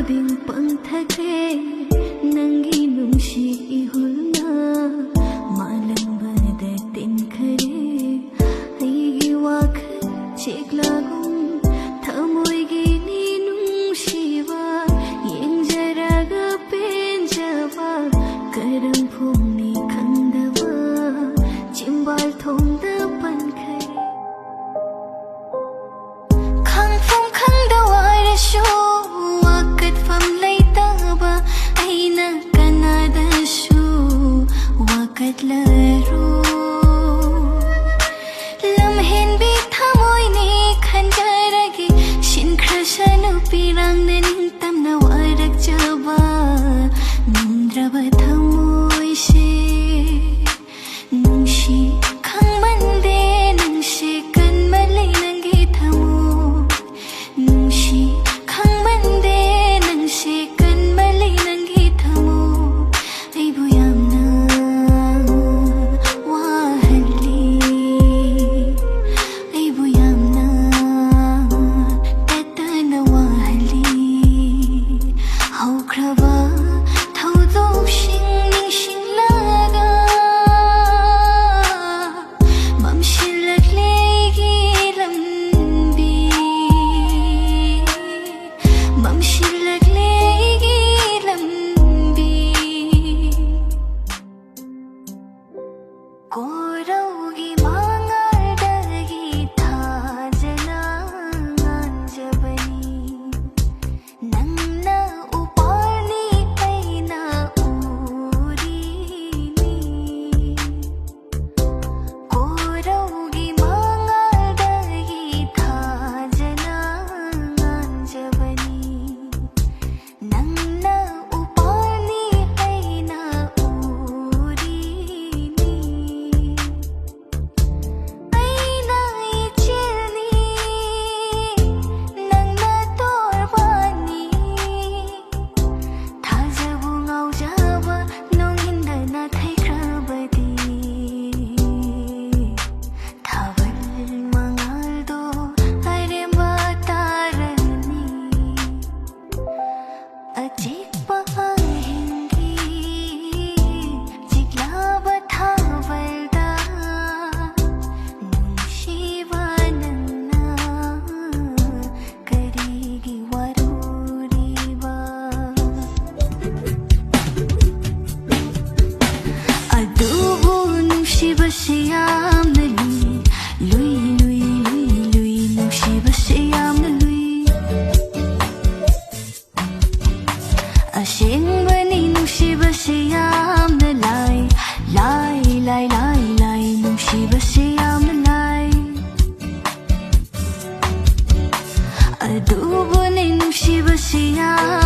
khuding pangthakre nangi nungshi ihulna malambada tinkhare aigi wakhat cheklagum thamoigi ni nungshiwa yengjaraga penjaba karam phumni khangdaba chimbal thongda pankhare khangphum khangdawarashu wakat fam laitaba aina kanadashu wakat laru lamhen bi thamoi ni khanjaragi shinkrashanu pirang naning tamna warak jaba nindraba thamoi she nungshi khangmande nungshi kanmali nangi thamo nungshi khangmande nungshi kanmali nangi thamo aibu yamna wahalli aibu yamna tatana wahalli haukraba thaudo shing ning shing laga mamshilakle lambi mamshilakle lambi koraugi mangadagi thajana anjabani nangna uparni taina urini koraugi mangadagi thajana anjabani nangna uparni taina urini aina ichilni nangna torbani thajabu ngaujaba nongindana thaikrabadi thaval mangaldo aremba tarani achikpa hingi jiglaba thavalda nungshiba nanna karigi waruriba adubu nungshiba siyamna lui nungshiba siyamna lui ashingbani nungshiba siyamna lai nungshiba siyamna lai adubu ni nungshiba siyamna